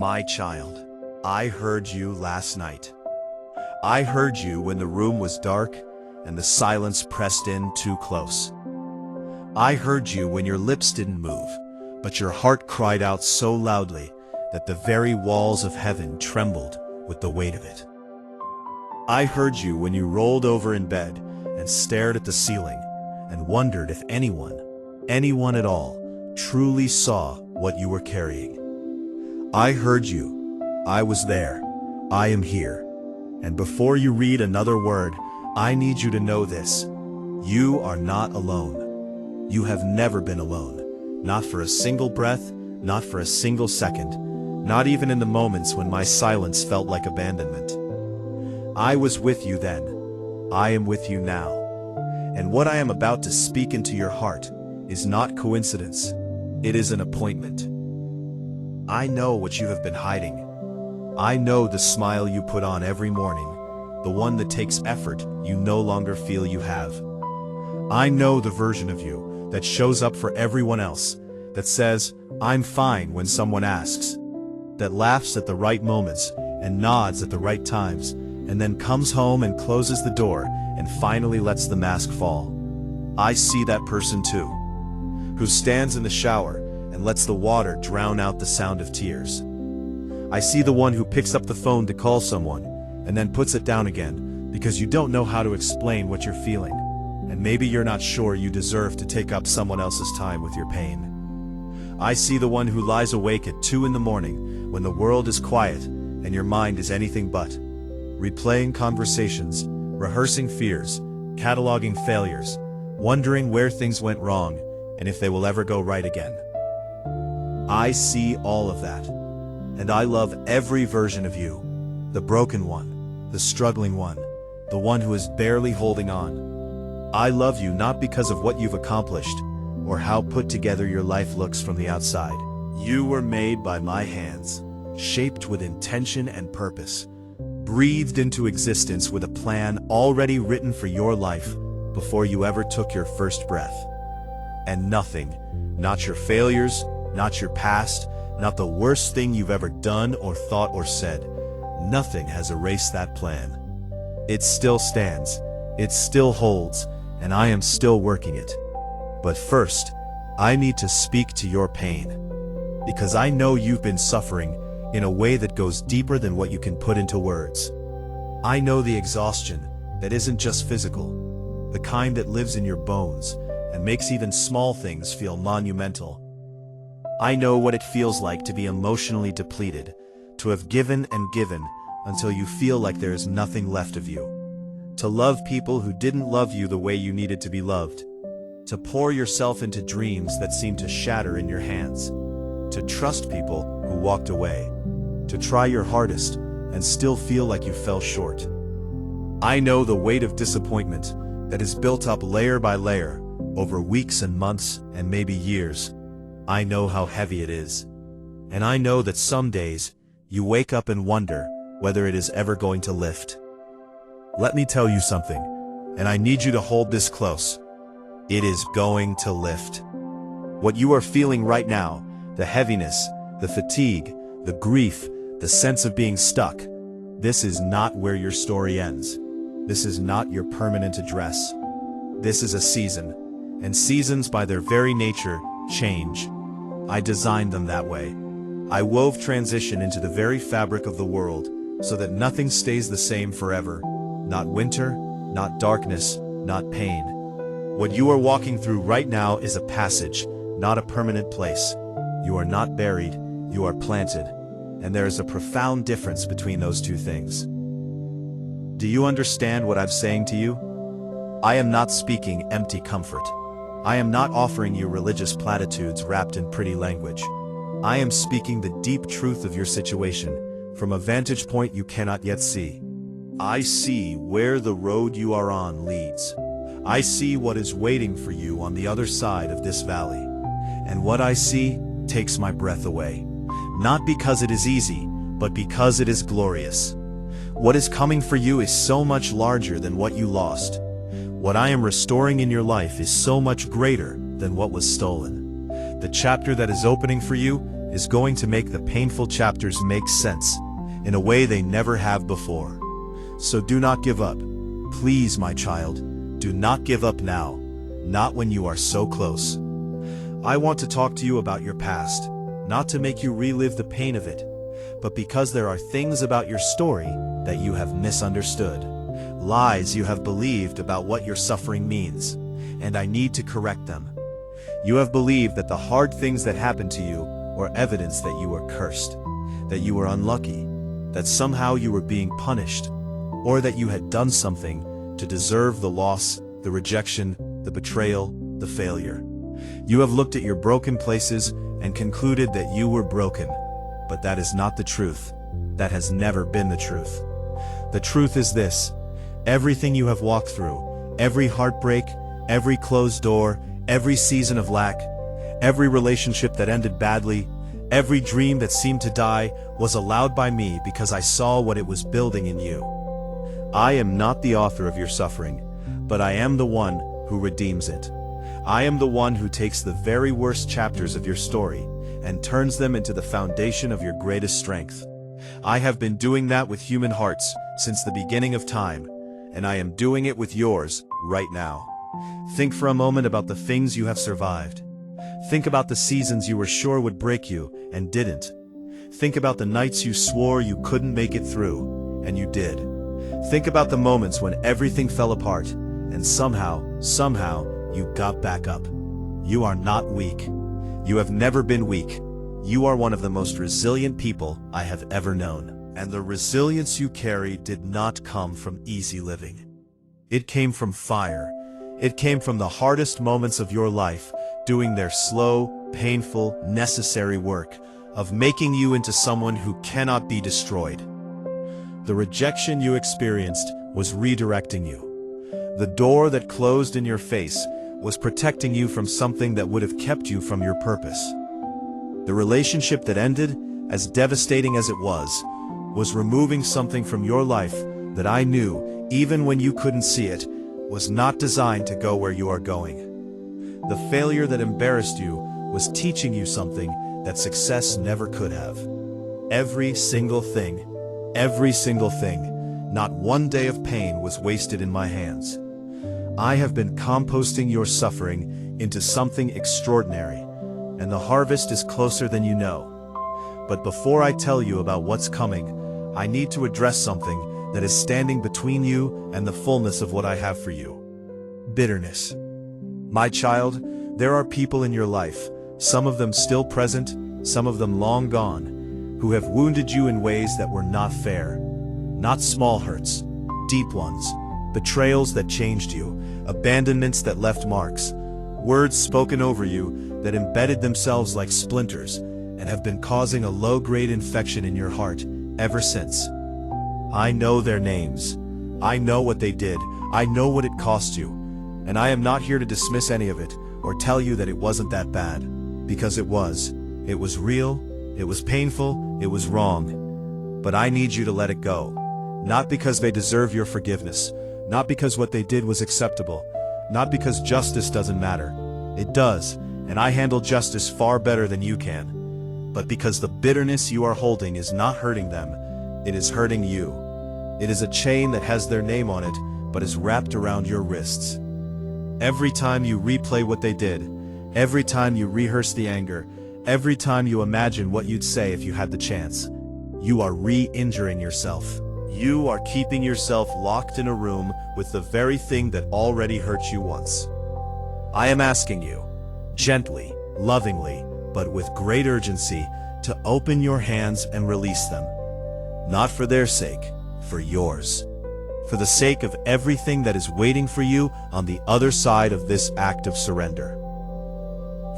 My child, I heard you last night. I heard you when the room was dark and the silence pressed in too close. I heard you when your lips didn't move, but your heart cried out so loudly that the very walls of heaven trembled with the weight of it. I heard you when you rolled over in bed and stared at the ceiling and wondered if anyone at all, truly saw what you were carrying. I heard you. I was there. I am here. And before you read another word, I need you to know this. You are not alone. You have never been alone. Not for a single breath, not for a single second, not even in the moments when my silence felt like abandonment. I was with you then. I am with you now. And what I am about to speak into your heart is not coincidence. It is an appointment. I know what you have been hiding. I know the smile you put on every morning, the one that takes effort you no longer feel you have. I know the version of you that shows up for everyone else, that says, "I'm fine" when someone asks, that laughs at the right moments and nods at the right times, and then comes home and closes the door and finally lets the mask fall. I see that person too, who stands in the shower and lets the water drown out the sound of tears. I see the one who picks up the phone to call someone and then puts it down again because you don't know how to explain what you're feeling, and maybe you're not sure you deserve to take up someone else's time with your pain. I see the one who lies awake at 2 in the morning when the world is quiet and your mind is anything but, replaying conversations, rehearsing fears, cataloging failures, wondering where things went wrong and if they will ever go right again. I see all of that, and I love every version of you, the broken one, the struggling one, the one who is barely holding on. I love you not because of what you've accomplished or how put together your life looks from the outside. You were made by my hands, shaped with intention and purpose, breathed into existence with a plan already written for your life before you ever took your first breath. And nothing, not your failures, not your past, not the worst thing you've ever done or thought or said, nothing has erased that plan. It still stands, it still holds, and I am still working it. But first, I need to speak to your pain, because I know you've been suffering in a way that goes deeper than what you can put into words. I know the exhaustion that isn't just physical, the kind that lives in your bones and makes even small things feel monumental. I know what it feels like to be emotionally depleted, to have given and given until you feel like there is nothing left of you, to love people who didn't love you the way you needed to be loved, to pour yourself into dreams that seemed to shatter in your hands, to trust people who walked away, to try your hardest and still feel like you fell short. I know the weight of disappointment that is built up layer by layer over weeks and months and maybe years. I know how heavy it is. And I know that some days you wake up and wonder whether it is ever going to lift. Let me tell you something, and I need you to hold this close. It is going to lift. What you are feeling right now, the heaviness, the fatigue, the grief, the sense of being stuck, this is not where your story ends. This is not your permanent address. This is a season, and seasons by their very nature change. I designed them that way. I wove transition into the very fabric of the world so that nothing stays the same forever. Not winter, not darkness, not pain. What you are walking through right now is a passage, not a permanent place. You are not buried, you are planted. And there is a profound difference between those two things. Do you understand what I'm saying to you? I am not speaking empty comfort. I am not offering you religious platitudes wrapped in pretty language. I am speaking the deep truth of your situation from a vantage point you cannot yet see. I see where the road you are on leads. I see what is waiting for you on the other side of this valley. And what I see takes my breath away. Not because it is easy, but because it is glorious. What is coming for you is so much larger than what you lost. What I am restoring in your life is so much greater than what was stolen. The chapter that is opening for you is going to make the painful chapters make sense in a way they never have before. So do not give up. Please, my child, do not give up now, not when you are so close. I want to talk to you about your past, not to make you relive the pain of it, but because there are things about your story that you have misunderstood, lies you have believed about what your suffering means, and I need to correct them. You have believed that the hard things that happened to you were evidence that you were cursed, that you were unlucky, that somehow you were being punished, or that you had done something to deserve the loss, the rejection, the betrayal, the failure. You have looked at your broken places and concluded that you were broken, but that is not the truth. That has never been the truth. The truth is this: everything you have walked through, every heartbreak, every closed door, every season of lack, every relationship that ended badly, every dream that seemed to die, was allowed by me because I saw what it was building in you. I am not the author of your suffering, but I am the one who redeems it. I am the one who takes the very worst chapters of your story and turns them into the foundation of your greatest strength. I have been doing that with human hearts since the beginning of time, and I am doing it with yours right now. Think for a moment about the things you have survived. Think about the seasons you were sure would break you and didn't. Think about the nights you swore you couldn't make it through, and you did. Think about the moments when everything fell apart, and somehow you got back up. You are not weak. You have never been weak. You are one of the most resilient people I have ever known. And the resilience you carry did not come from easy living. It came from fire. It came from the hardest moments of your life, doing their slow, painful, necessary work of making you into someone who cannot be destroyed. The rejection you experienced was redirecting you. The door that closed in your face was protecting you from something that would have kept you from your purpose. The relationship that ended, as devastating as it was removing something from your life that I knew, even when you couldn't see it, was not designed to go where you are going. The failure that embarrassed you was teaching you something that success never could have. Every single thing, not one day of pain was wasted in my hands. I have been composting your suffering into something extraordinary, and the harvest is closer than you know. But before I tell you about what's coming, I need to address something that is standing between you and the fullness of what I have for you. Bitterness. My child, there are people in your life, some of them still present, some of them long gone, who have wounded you in ways that were not fair. Not small hurts, deep ones, betrayals that changed you, abandonments that left marks, words spoken over you that embedded themselves like splinters and have been causing a low-grade infection in your heart ever since. I know their names. I know what they did. I know what it cost you. And I am not here to dismiss any of it or tell you that it wasn't that bad, because it was. It was real, it was painful, it was wrong. But I need you to let it go. Not because they deserve your forgiveness, not because what they did was acceptable, not because justice doesn't matter. It does, and I handle justice far better than you can. But because the bitterness you are holding is not hurting them, it is hurting you. It is a chain that has their name on it, but is wrapped around your wrists. Every time you replay what they did, every time you rehearse the anger, every time you imagine what you'd say if you had the chance, you are re-injuring yourself. You are keeping yourself locked in a room with the very thing that already hurt you once. I am asking you, gently, lovingly, but with great urgency, to open your hands and release them. Not for their sake, for yours. For the sake of everything that is waiting for you on the other side of this act of surrender.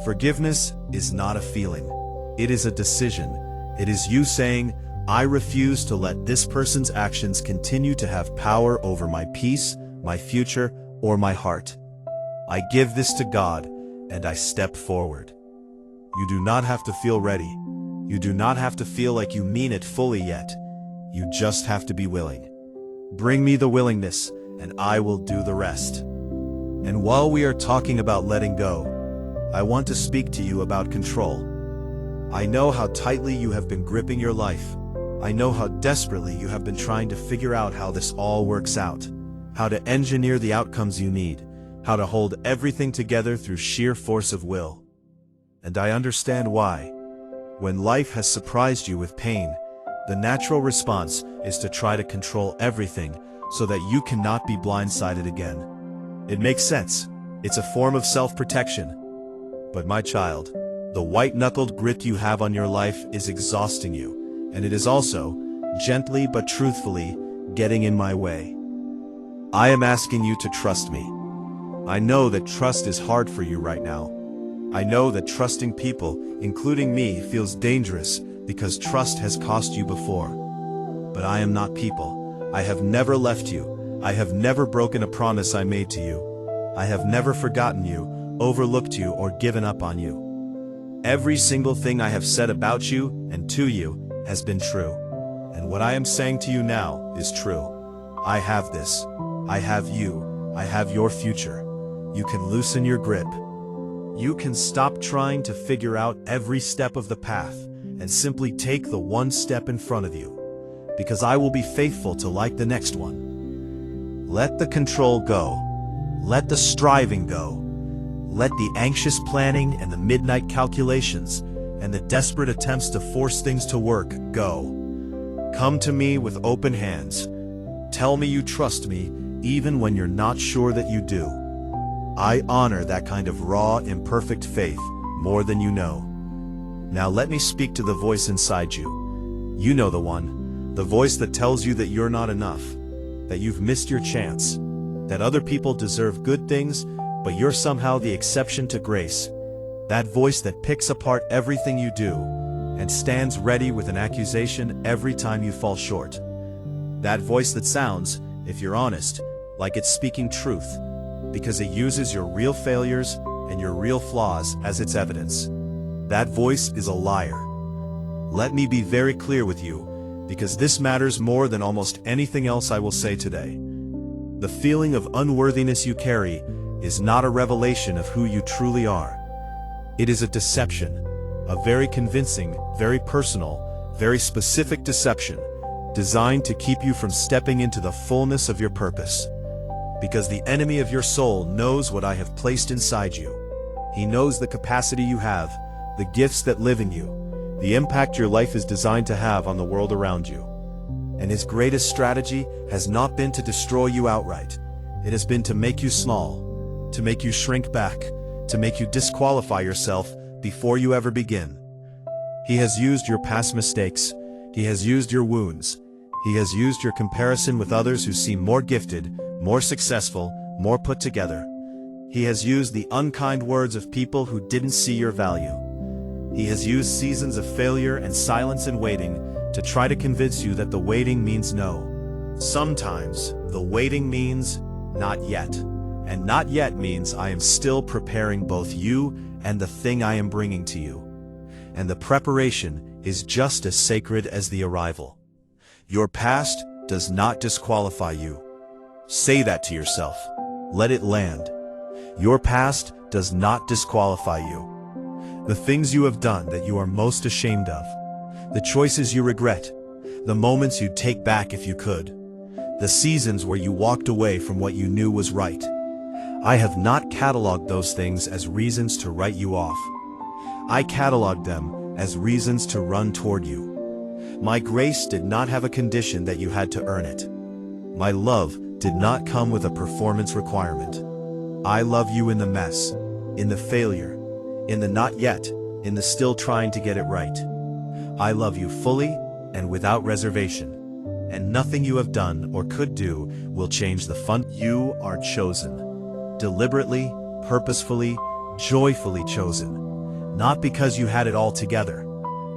Forgiveness is not a feeling. It is a decision. It is you saying, I refuse to let this person's actions continue to have power over my peace, my future, or my heart. I give this to God, and I step forward. You do not have to feel ready. You do not have to feel like you mean it fully yet. You just have to be willing. Bring me the willingness, and I will do the rest. And while we are talking about letting go, I want to speak to you about control. I know how tightly you have been gripping your life. I know how desperately you have been trying to figure out how this all works out, how to engineer the outcomes you need, how to hold everything together through sheer force of will. And I understand why. When life has surprised you with pain, the natural response is to try to control everything so that you cannot be blindsided again. It makes sense. It's a form of self-protection. But my child, the white-knuckled grip you have on your life is exhausting you, and it is also, gently but truthfully, getting in my way. I am asking you to trust me. I know that trust is hard for you right now. I know that trusting people, including me, feels dangerous because trust has cost you before. But I am not people. I have never left you. I have never broken a promise I made to you. I have never forgotten you, overlooked you, or given up on you. Every single thing I have said about you and to you has been true. And what I am saying to you now is true. I have this. I have you. I have your future. You can loosen your grip. You can stop trying to figure out every step of the path and simply take the one step in front of you, because I will be faithful to like the next one. Let the control go. Let the striving go. Let the anxious planning and the midnight calculations and the desperate attempts to force things to work go. Come to me with open hands. Tell me you trust me even when you're not sure that you do. I honor that kind of raw, imperfect faith more than you know. Now let me speak to the voice inside you. You know the one, the voice that tells you that you're not enough, that you've missed your chance, that other people deserve good things, but you're somehow the exception to grace. That voice that picks apart everything you do and stands ready with an accusation every time you fall short. That voice that sounds, if you're honest, like it's speaking truth, because it uses your real failures and your real flaws as its evidence. That voice is a liar. Let me be very clear with you, because this matters more than almost anything else I will say today. The feeling of unworthiness you carry is not a revelation of who you truly are. It is a deception, a very convincing, very personal, very specific deception, designed to keep you from stepping into the fullness of your purpose. Because the enemy of your soul knows what I have placed inside you. He knows the capacity you have, the gifts that live in you, the impact your life is designed to have on the world around you. And his greatest strategy has not been to destroy you outright. It has been to make you small, to make you shrink back, to make you disqualify yourself before you ever begin. He has used your past mistakes. He has used your wounds. He has used your comparison with others who seem more gifted, more successful, more put together. He has used the unkind words of people who didn't see your value. He has used seasons of failure and silence and waiting to try to convince you that the waiting means no. Sometimes the waiting means not yet. And not yet means I am still preparing both you and the thing I am bringing to you. And the preparation is just as sacred as the arrival. Your past does not disqualify you. Say that to yourself. Let it land. Your past does not disqualify you. The things you have done that you are most ashamed of, the choices you regret, the moments you'd take back if you could, the seasons where you walked away from what you knew was right. I have not cataloged those things as reasons to write you off. I cataloged them as reasons to run toward you. My grace did not have a condition that you had to earn it. My love did not come with a performance requirement. I love you in the mess, in the failure, in the not yet, in the still trying to get it right. I love you fully and without reservation, and nothing you have done or could do will change the fun. You are chosen, deliberately, purposefully, joyfully chosen, not because you had it all together,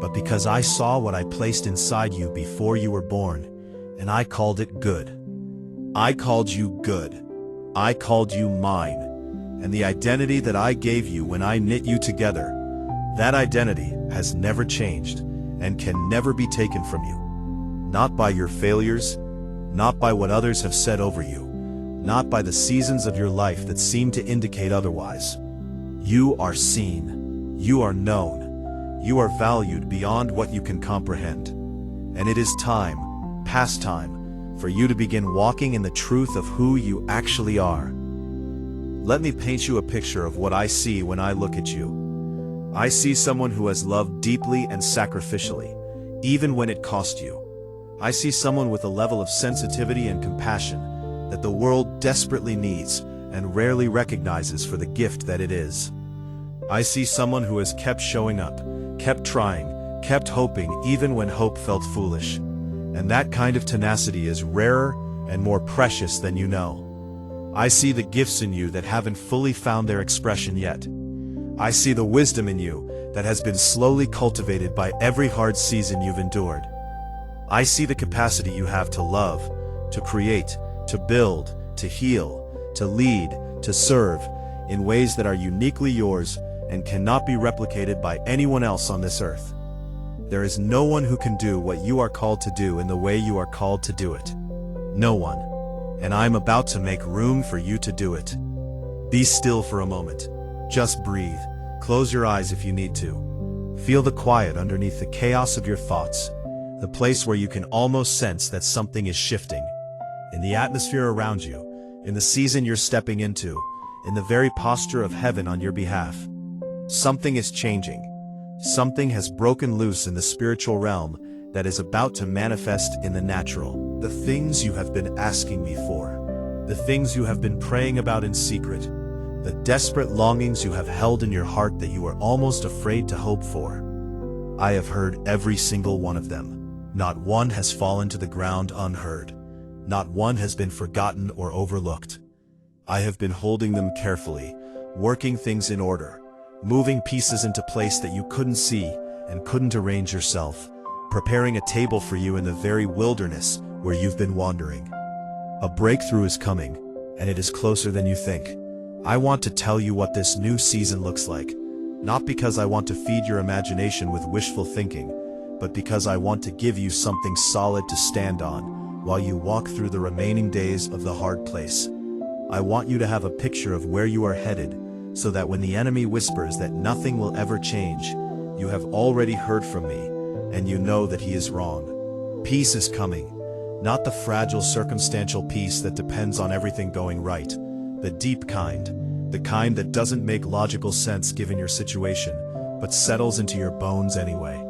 but because I saw what I placed inside you before you were born, and I called it good. I called you good. I called you mine. And the identity that I gave you when I knit you together, that identity has never changed and can never be taken from you. Not by your failures, not by what others have said over you, not by the seasons of your life that seem to indicate otherwise. You are seen. You are known. You are valued beyond what you can comprehend. And it is time, past time, for you to begin walking in the truth of who you actually are. Let me paint you a picture of what I see when I look at you. I see someone who has loved deeply and sacrificially, even when it cost you. I see someone with a level of sensitivity and compassion that the world desperately needs and rarely recognizes for the gift that it is. I see someone who has kept showing up, kept trying, kept hoping even when hope felt foolish. And that kind of tenacity is rarer and more precious than you know. I see the gifts in you that haven't fully found their expression yet. I see the wisdom in you that has been slowly cultivated by every hard season you've endured. I see the capacity you have to love, to create, to build, to heal, to lead, to serve, in ways that are uniquely yours and cannot be replicated by anyone else on this earth. There is no one who can do what you are called to do in the way you are called to do it. No one. And I'm about to make room for you to do it. Be still for a moment. Just breathe. Close your eyes if you need to. Feel the quiet underneath the chaos of your thoughts, the place where you can almost sense that something is shifting. In the atmosphere around you, in the season you're stepping into, in the very posture of heaven on your behalf. Something is changing. Something has broken loose in the spiritual realm that is about to manifest in the natural. The things you have been asking me for. The things you have been praying about in secret. The desperate longings you have held in your heart that you are almost afraid to hope for. I have heard every single one of them. Not one has fallen to the ground unheard. Not one has been forgotten or overlooked. I have been holding them carefully, working things in order, moving pieces into place that you couldn't see and couldn't arrange yourself, preparing a table for you in the very wilderness where you've been wandering. A breakthrough is coming, and it is closer than you think. I want to tell you what this new season looks like, not because I want to feed your imagination with wishful thinking, but because I want to give you something solid to stand on while you walk through the remaining days of the hard place. I want you to have a picture of where you are headed, so that when the enemy whispers that nothing will ever change, you have already heard from me, and you know that he is wrong. Peace is coming, not the fragile circumstantial peace that depends on everything going right, the deep kind, the kind that doesn't make logical sense given your situation, but settles into your bones anyway.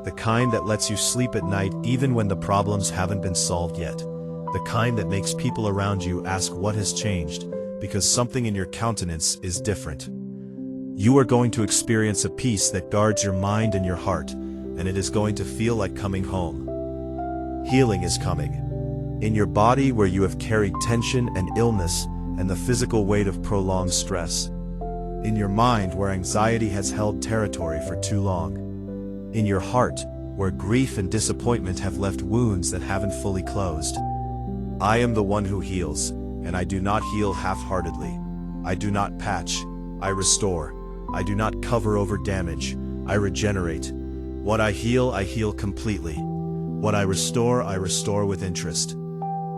The kind that lets you sleep at night even when the problems haven't been solved yet. The kind that makes people around you ask what has changed, because something in your countenance is different. You are going to experience a peace that guards your mind and your heart, and it is going to feel like coming home. Healing is coming. In your body where you have carried tension and illness and the physical weight of prolonged stress. In your mind where anxiety has held territory for too long. In your heart, where grief and disappointment have left wounds that haven't fully closed. I am the one who heals, and I do not heal half-heartedly. I do not patch, I restore. I do not cover over damage, I regenerate. What I heal completely. What I restore with interest.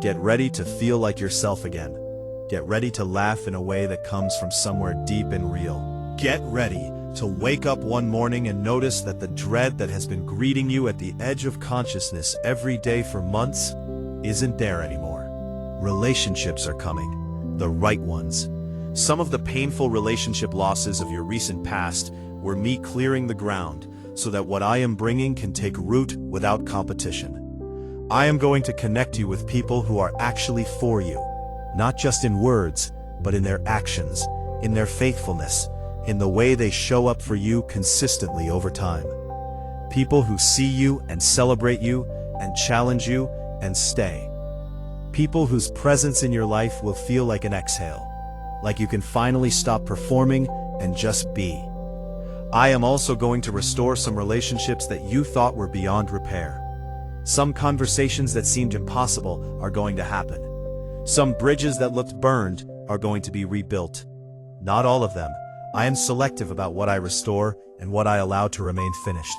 Get ready to feel like yourself again. Get ready to laugh in a way that comes from somewhere deep and real. Get ready to wake up one morning and notice that the dread that has been greeting you at the edge of consciousness every day for months isn't there anymore. Relationships are coming, the right ones. Some of the painful relationship losses of your recent past were me clearing the ground so that what I am bringing can take root without competition. I am going to connect you with people who are actually for you, not just in words, but in their actions, in their faithfulness, in the way they show up for you consistently over time. People who see you and celebrate you and challenge you and stay. People whose presence in your life will feel like an exhale, like you can finally stop performing and just be. I am also going to restore some relationships that you thought were beyond repair. Some conversations that seemed impossible are going to happen. Some bridges that looked burned are going to be rebuilt. Not all of them. I am selective about what I restore and what I allow to remain finished.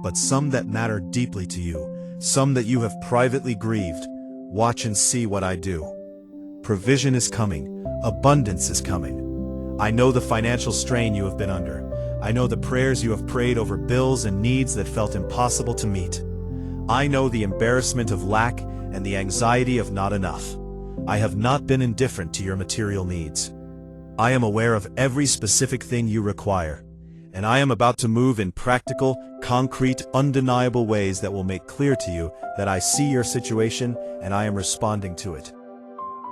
But some that matter deeply to you, some that you have privately grieved, watch and see what I do. Provision is coming. Abundance is coming. I know the financial strain you have been under. I know the prayers you have prayed over bills and needs that felt impossible to meet. I know the embarrassment of lack and the anxiety of not enough. I have not been indifferent to your material needs. I am aware of every specific thing you require, and I am about to move in practical, concrete, undeniable ways that will make clear to you that I see your situation and I am responding to it.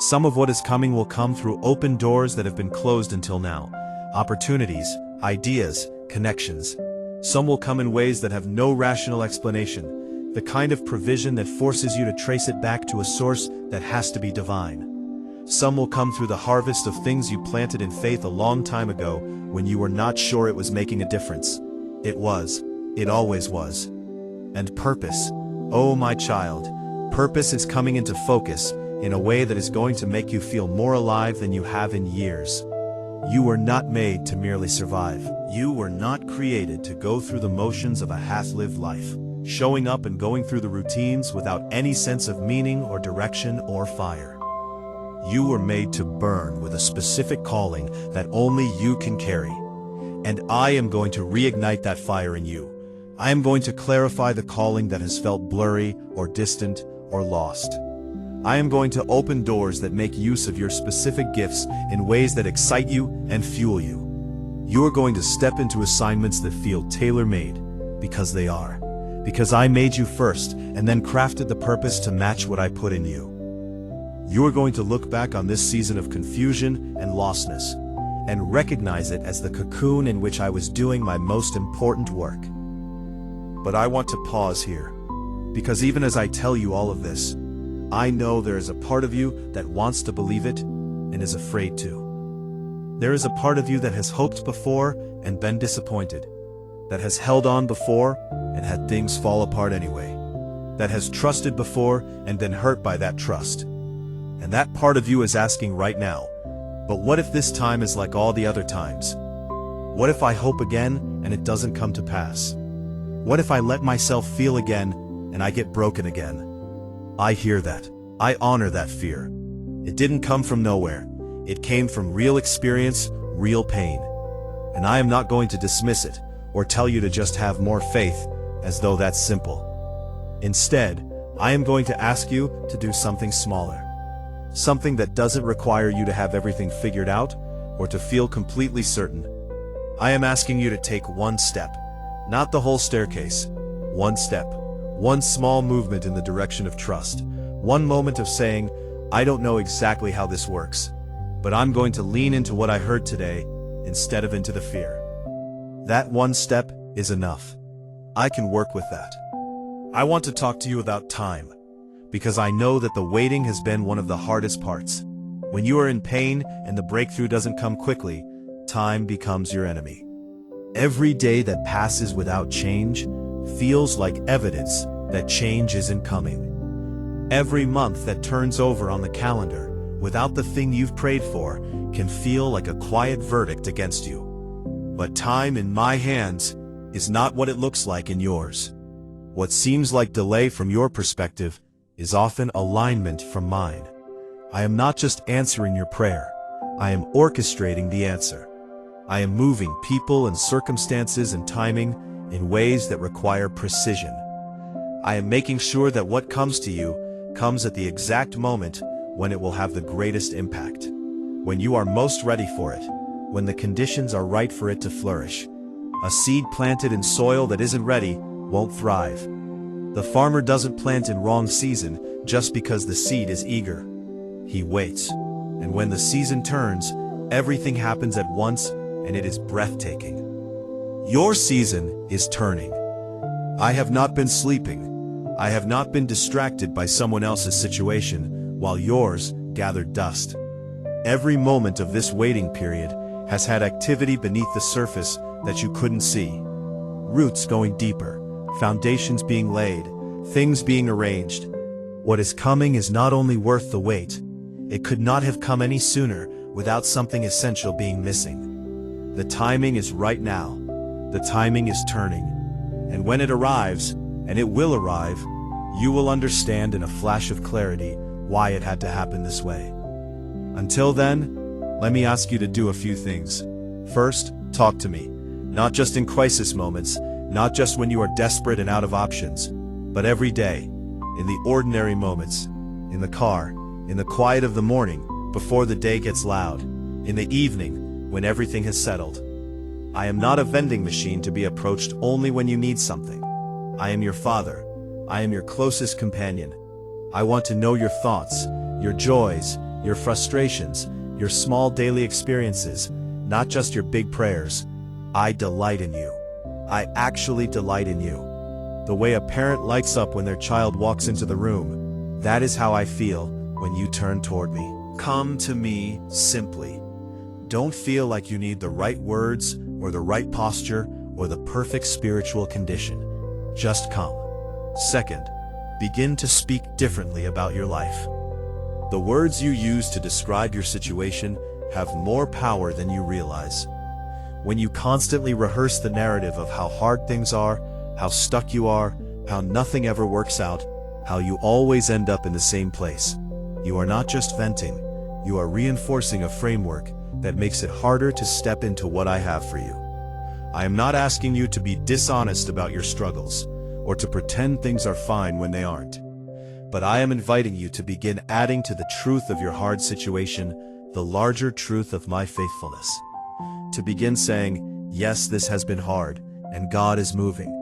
Some of what is coming will come through open doors that have been closed until now. Opportunities, ideas, connections. Some will come in ways that have no rational explanation, the kind of provision that forces you to trace it back to a source that has to be divine. Some will come through the harvest of things you planted in faith a long time ago when you were not sure it was making a difference. It was. It always was. And purpose. Oh, my child, purpose is coming into focus in a way that is going to make you feel more alive than you have in years. You were not made to merely survive. You were not created to go through the motions of a half-lived life, showing up and going through the routines without any sense of meaning or direction or fire. You were made to burn with a specific calling that only you can carry. And I am going to reignite that fire in you. I am going to clarify the calling that has felt blurry or distant or lost. I am going to open doors that make use of your specific gifts in ways that excite you and fuel you. You are going to step into assignments that feel tailor-made, because they are. Because I made you first and then crafted the purpose to match what I put in you. You are going to look back on this season of confusion and lostness and recognize it as the cocoon in which I was doing my most important work. But I want to pause here, because even as I tell you all of this, I know there is a part of you that wants to believe it and is afraid to. There is a part of you that has hoped before and been disappointed, that has held on before and had things fall apart anyway, that has trusted before and been hurt by that trust. And that part of you is asking right now, but what if this time is like all the other times? What if I hope again and it doesn't come to pass? What if I let myself feel again and I get broken again? I hear that. I honor that fear. It didn't come from nowhere. It came from real experience, real pain. And I am not going to dismiss it or tell you to just have more faith as though that's simple. Instead, I am going to ask you to do something smaller. Something that doesn't require you to have everything figured out or to feel completely certain. I am asking you to take one step, not the whole staircase. One step, one small movement in the direction of trust. One moment of saying, I don't know exactly how this works, but I'm going to lean into what I heard today instead of into the fear. That one step is enough. I can work with that. I want to talk to you about time, because I know that the waiting has been one of the hardest parts. When you are in pain and the breakthrough doesn't come quickly, time becomes your enemy. Every day that passes without change feels like evidence that change isn't coming. Every month that turns over on the calendar without the thing you've prayed for can feel like a quiet verdict against you. But time in my hands is not what it looks like in yours. What seems like delay from your perspective is often alignment from mine. I am not just answering your prayer. I am orchestrating the answer. I am moving people and circumstances and timing in ways that require precision. I am making sure that what comes to you comes at the exact moment when it will have the greatest impact. When you are most ready for it, when the conditions are right for it to flourish. A seed planted in soil that isn't ready won't thrive. The farmer doesn't plant in wrong season just because the seed is eager. He waits. And when the season turns, everything happens at once and it is breathtaking. Your season is turning. I have not been sleeping. I have not been distracted by someone else's situation while yours gathered dust. Every moment of this waiting period has had activity beneath the surface that you couldn't see. Roots going deeper, foundations being laid, things being arranged. What is coming is not only worth the wait, it could not have come any sooner without something essential being missing. The timing is right now. The timing is turning. And when it arrives, and it will arrive, you will understand in a flash of clarity why it had to happen this way. Until then, let me ask you to do a few things. First, talk to me. Not just in crisis moments, not just when you are desperate and out of options, but every day, in the ordinary moments, in the car, in the quiet of the morning, before the day gets loud, in the evening, when everything has settled. I am not a vending machine to be approached only when you need something. I am your father. I am your closest companion. I want to know your thoughts, your joys, your frustrations, your small daily experiences, not just your big prayers. I delight in you. I actually delight in you. The way a parent lights up when their child walks into the room, that is how I feel when you turn toward me. Come to me simply. Don't feel like you need the right words or the right posture or the perfect spiritual condition. Just come. Second, begin to speak differently about your life. The words you use to describe your situation have more power than you realize. When you constantly rehearse the narrative of how hard things are, how stuck you are, how nothing ever works out, how you always end up in the same place, you are not just venting, you are reinforcing a framework that makes it harder to step into what I have for you. I am not asking you to be dishonest about your struggles, or to pretend things are fine when they aren't. But I am inviting you to begin adding to the truth of your hard situation the larger truth of my faithfulness. To begin saying, yes, this has been hard, and God is moving.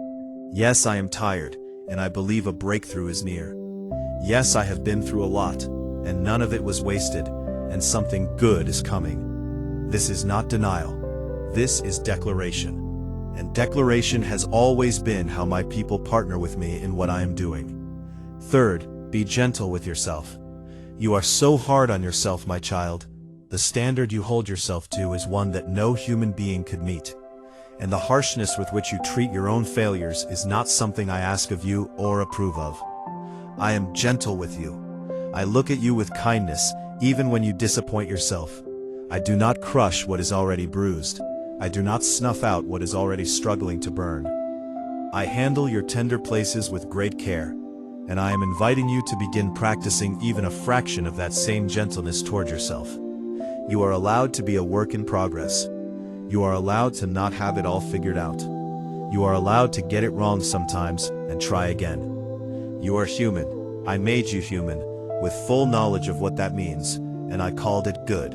Yes, I am tired, and I believe a breakthrough is near. Yes, I have been through a lot, and none of it was wasted, and something good is coming. This is not denial. This is declaration. And declaration has always been how my people partner with me in what I am doing. Third, be gentle with yourself. You are so hard on yourself, my child. The standard you hold yourself to is one that no human being could meet. And the harshness with which you treat your own failures is not something I ask of you or approve of. I am gentle with you. I look at you with kindness, even when you disappoint yourself. I do not crush what is already bruised. I do not snuff out what is already struggling to burn. I handle your tender places with great care, and I am inviting you to begin practicing even a fraction of that same gentleness toward yourself. You are allowed to be a work in progress. You are allowed to not have it all figured out. You are allowed to get it wrong sometimes and try again. You are human. I made you human, with full knowledge of what that means, and I called it good.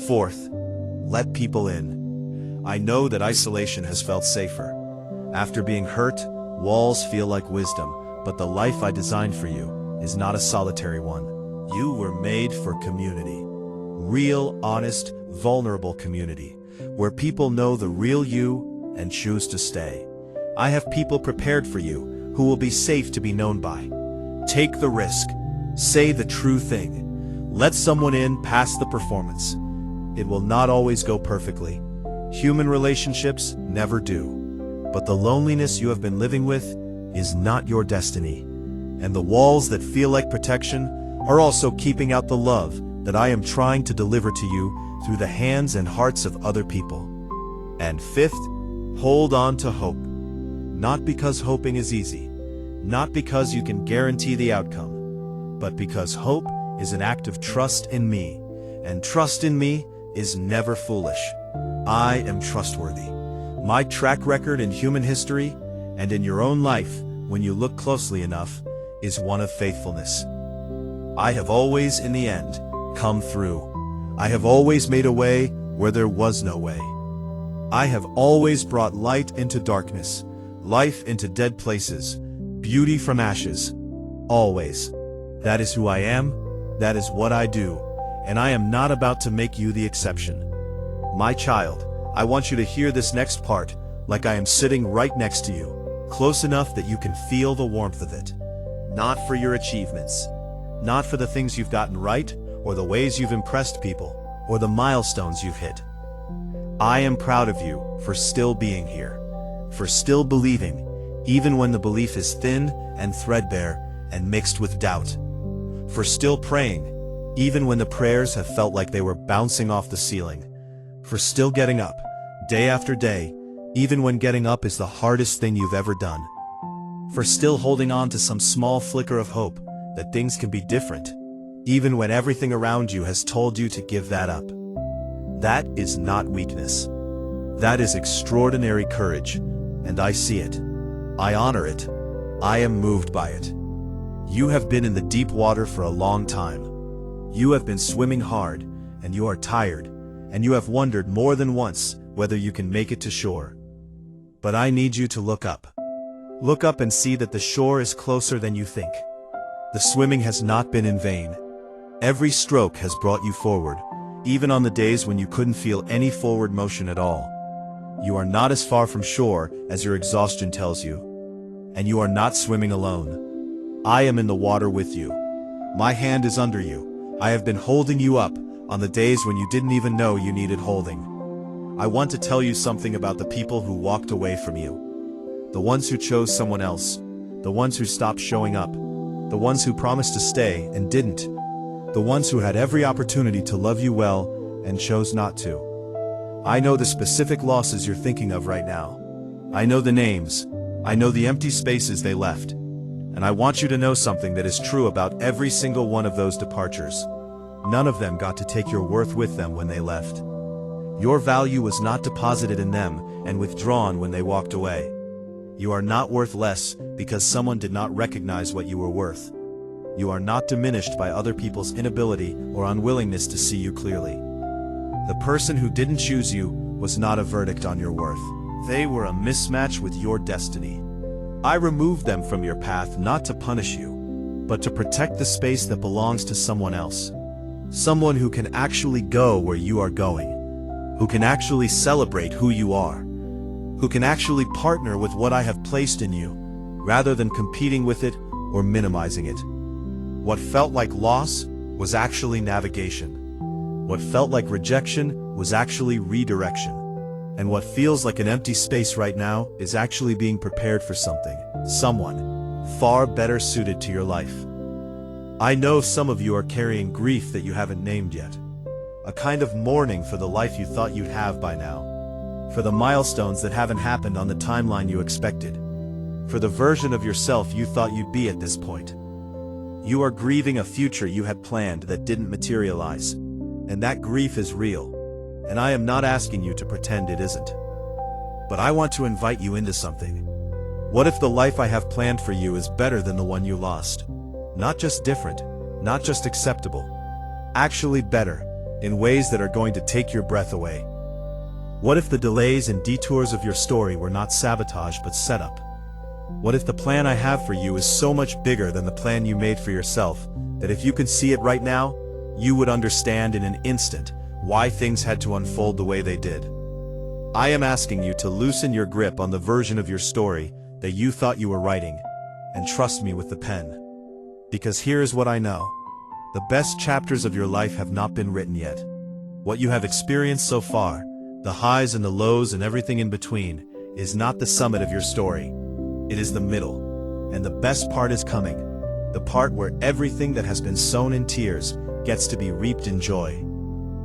Fourth, let people in. I know that isolation has felt safer. After being hurt, walls feel like wisdom, but the life I designed for you is not a solitary one. You were made for community. Real, honest, vulnerable community, where people know the real you and choose to stay. I have people prepared for you who will be safe to be known by. Take the risk. Say the true thing. Let someone in past the performance. It will not always go perfectly. Human relationships never do. But the loneliness you have been living with is not your destiny. And the walls that feel like protection are also keeping out the love that I am trying to deliver to you through the hands and hearts of other people. And fifth, hold on to hope. Not because hoping is easy, not because you can guarantee the outcome, but because hope is an act of trust in me, and trust in me is never foolish. I am trustworthy. My track record in human history and in your own life, when you look closely enough, is one of faithfulness. I have always, in the end, come through. I have always made a way where there was no way. I have always brought light into darkness, life into dead places, beauty from ashes. Always. That is who I am, that is what I do, and I am not about to make you the exception. My child, I want you to hear this next part like I am sitting right next to you, close enough that you can feel the warmth of it. Not for your achievements, not for the things you've gotten right, or the ways you've impressed people, or the milestones you've hit. I am proud of you for still being here, for still believing, even when the belief is thin and threadbare and mixed with doubt, for still praying, even when the prayers have felt like they were bouncing off the ceiling, for still getting up, day after day, even when getting up is the hardest thing you've ever done, for still holding on to some small flicker of hope that things can be different, even when everything around you has told you to give that up. That is not weakness. That is extraordinary courage, and I see it. I honor it. I am moved by it. You have been in the deep water for a long time. You have been swimming hard, and you are tired, and you have wondered more than once whether you can make it to shore. But I need you to look up. Look up and see that the shore is closer than you think. The swimming has not been in vain. Every stroke has brought you forward, even on the days when you couldn't feel any forward motion at all. You are not as far from shore as your exhaustion tells you, and you are not swimming alone. I am in the water with you. My hand is under you. I have been holding you up on the days when you didn't even know you needed holding. I want to tell you something about the people who walked away from you. The ones who chose someone else. The ones who stopped showing up. The ones who promised to stay and didn't. The ones who had every opportunity to love you well and chose not to. I know the specific losses you're thinking of right now. I know the names. I know the empty spaces they left. And I want you to know something that is true about every single one of those departures. None of them got to take your worth with them when they left. Your value was not deposited in them and withdrawn when they walked away. You are not worth less because someone did not recognize what you were worth. You are not diminished by other people's inability or unwillingness to see you clearly. The person who didn't choose you was not a verdict on your worth. They were a mismatch with your destiny. I removed them from your path not to punish you, but to protect the space that belongs to someone else. Someone who can actually go where you are going, who can actually celebrate who you are, who can actually partner with what I have placed in you, rather than competing with it or minimizing it. What felt like loss was actually navigation. What felt like rejection was actually redirection. And what feels like an empty space right now is actually being prepared for something, someone, far better suited to your life. I know some of you are carrying grief that you haven't named yet. A kind of mourning for the life you thought you'd have by now. For the milestones that haven't happened on the timeline you expected. For the version of yourself you thought you'd be at this point. You are grieving a future you had planned that didn't materialize. And that grief is real. And I am not asking you to pretend it isn't. But I want to invite you into something. What if the life I have planned for you is better than the one you lost? Not just different, not just acceptable. Actually better, in ways that are going to take your breath away. What if the delays and detours of your story were not sabotage but setup? What if the plan I have for you is so much bigger than the plan you made for yourself, that if you could see it right now, you would understand in an instant why things had to unfold the way they did. I am asking you to loosen your grip on the version of your story that you thought you were writing, and trust me with the pen. Because here is what I know. The best chapters of your life have not been written yet. What you have experienced so far, the highs and the lows and everything in between, is not the summit of your story. It is the middle. And the best part is coming. The part where everything that has been sown in tears gets to be reaped in joy.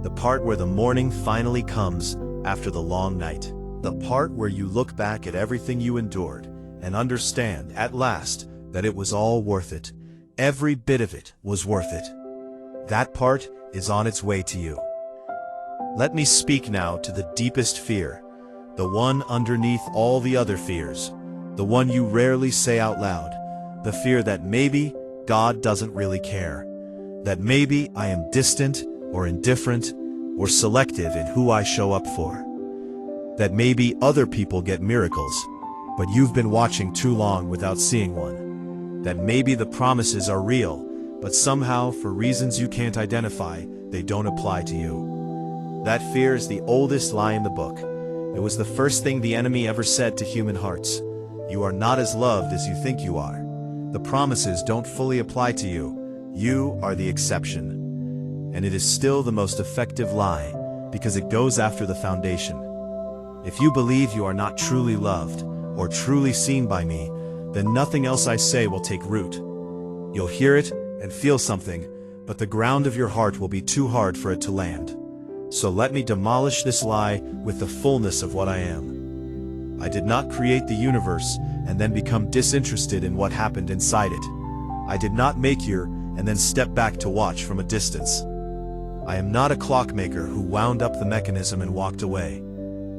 The part where the morning finally comes after the long night. The part where you look back at everything you endured and understand at last that it was all worth it. Every bit of it was worth it. That part is on its way to you. Let me speak now to the deepest fear, the one underneath all the other fears, the one you rarely say out loud, the fear that maybe God doesn't really care, that maybe I am distant or indifferent or selective in who I show up for, that maybe other people get miracles, but you've been watching too long without seeing one, that maybe the promises are real, but somehow, for reasons you can't identify, they don't apply to you. That fear is the oldest lie in the book. It was the first thing the enemy ever said to human hearts. You are not as loved as you think you are. The promises don't fully apply to you. You are the exception. And it is still the most effective lie, because it goes after the foundation. If you believe you are not truly loved, or truly seen by me, then nothing else I say will take root. You'll hear it and feel something, but the ground of your heart will be too hard for it to land. So let me demolish this lie with the fullness of what I am. I did not create the universe and then become disinterested in what happened inside it. I did not make you and then step back to watch from a distance. I am not a clockmaker who wound up the mechanism and walked away.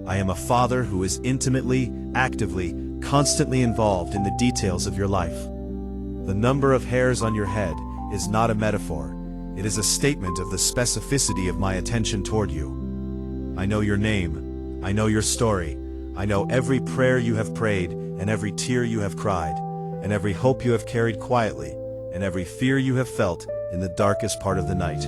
I am a father who is intimately, actively, constantly involved in the details of your life. The number of hairs on your head is not a metaphor. It is a statement of the specificity of my attention toward you. I know your name. I know your story. I know every prayer you have prayed, and every tear you have cried, and every hope you have carried quietly, and every fear you have felt in the darkest part of the night.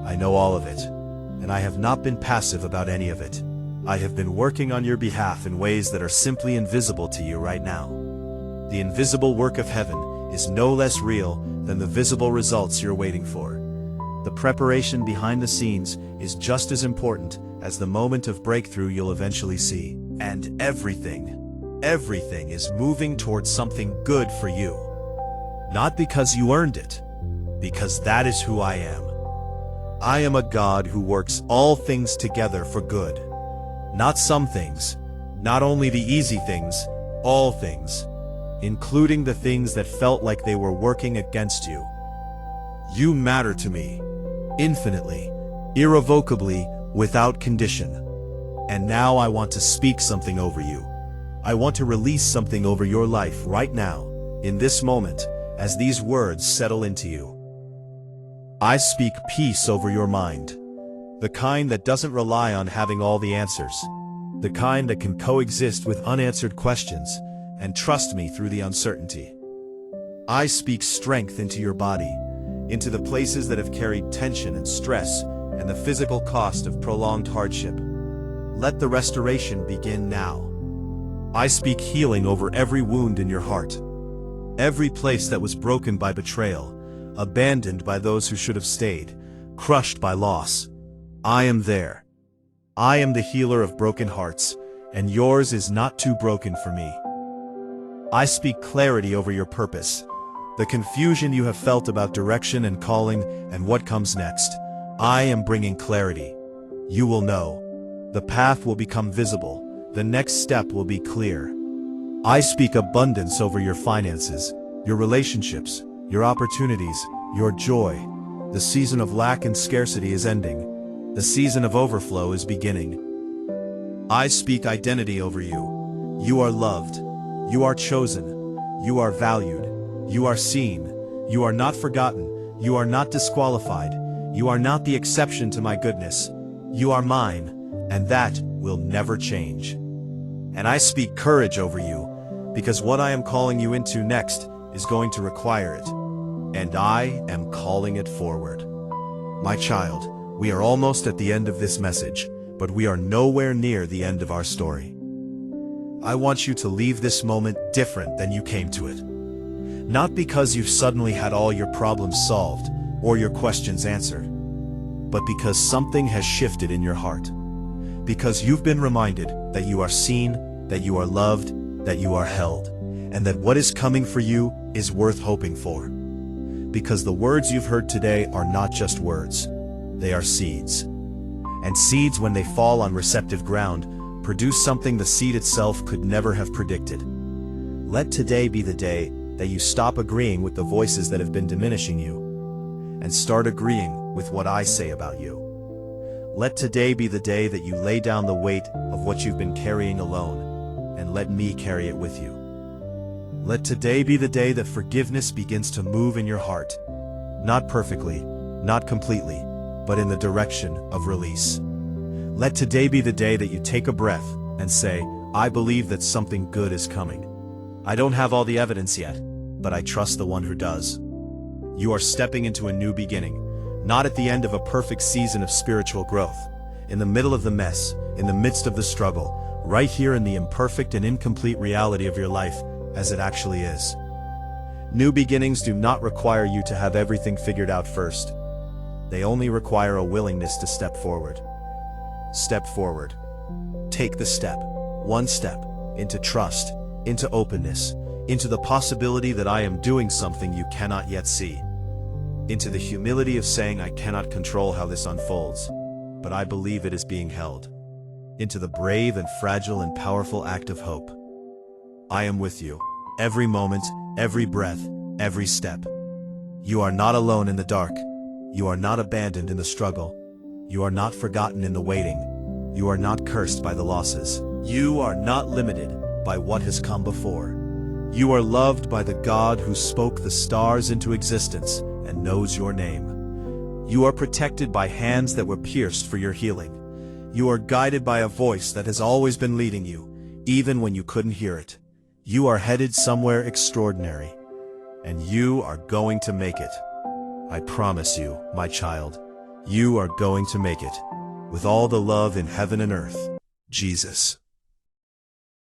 I know all of it, and I have not been passive about any of it. I have been working on your behalf in ways that are simply invisible to you right now. The invisible work of heaven is no less real than the visible results you're waiting for. The preparation behind the scenes is just as important as the moment of breakthrough you'll eventually see. And everything is moving towards something good for you. Not because you earned it, because that is who I am. I am a God who works all things together for good. Not some things, not only the easy things, all things, including the things that felt like they were working against you. You matter to me, infinitely, irrevocably, without condition. And now I want to speak something over you. I want to release something over your life right now, in this moment, as these words settle into you. I speak peace over your mind. The kind that doesn't rely on having all the answers. The kind that can coexist with unanswered questions and trust me through the uncertainty. I speak strength into your body, into the places that have carried tension and stress and the physical cost of prolonged hardship. Let the restoration begin now. I speak healing over every wound in your heart. Every place that was broken by betrayal, abandoned by those who should have stayed, crushed by loss. I am there. I am the healer of broken hearts, and yours is not too broken for me. I speak clarity over your purpose. The confusion you have felt about direction and calling and what comes next. I am bringing clarity. You will know. The path will become visible. The next step will be clear. I speak abundance over your finances, your relationships, your opportunities, your joy. The season of lack and scarcity is ending. The season of overflow is beginning. I speak identity over you. You are loved. You are chosen. You are valued. You are seen. You are not forgotten. You are not disqualified. You are not the exception to my goodness. You are mine, and that will never change. And I speak courage over you, because what I am calling you into next is going to require it. And I am calling it forward. My child, we are almost at the end of this message, but we are nowhere near the end of our story. I want you to leave this moment different than you came to it. Not because you've suddenly had all your problems solved or your questions answered, but because something has shifted in your heart. Because you've been reminded that you are seen, that you are loved, that you are held, and that what is coming for you is worth hoping for. Because the words you've heard today are not just words. They are seeds. And seeds, when they fall on receptive ground, produce something the seed itself could never have predicted. Let today be the day that you stop agreeing with the voices that have been diminishing you, and start agreeing with what I say about you. Let today be the day that you lay down the weight of what you've been carrying alone, and let me carry it with you. Let today be the day that forgiveness begins to move in your heart, not perfectly, not completely, but in the direction of release. Let today be the day that you take a breath and say, I believe that something good is coming. I don't have all the evidence yet, but I trust the one who does. You are stepping into a new beginning, not at the end of a perfect season of spiritual growth, in the middle of the mess, in the midst of the struggle, right here in the imperfect and incomplete reality of your life as it actually is. New beginnings do not require you to have everything figured out first. They only require a willingness to step forward. Step forward. Take the step, one step, into trust, into openness, into the possibility that I am doing something you cannot yet see. Into the humility of saying I cannot control how this unfolds, but I believe it is being held. Into the brave and fragile and powerful act of hope. I am with you, every moment, every breath, every step. You are not alone in the dark. You are not abandoned in the struggle. You are not forgotten in the waiting. You are not cursed by the losses. You are not limited by what has come before. You are loved by the God who spoke the stars into existence and knows your name. You are protected by hands that were pierced for your healing. You are guided by a voice that has always been leading you, even when you couldn't hear it. You are headed somewhere extraordinary, and you are going to make it. I promise you, my child, you are going to make it. With all the love in heaven and earth, Jesus.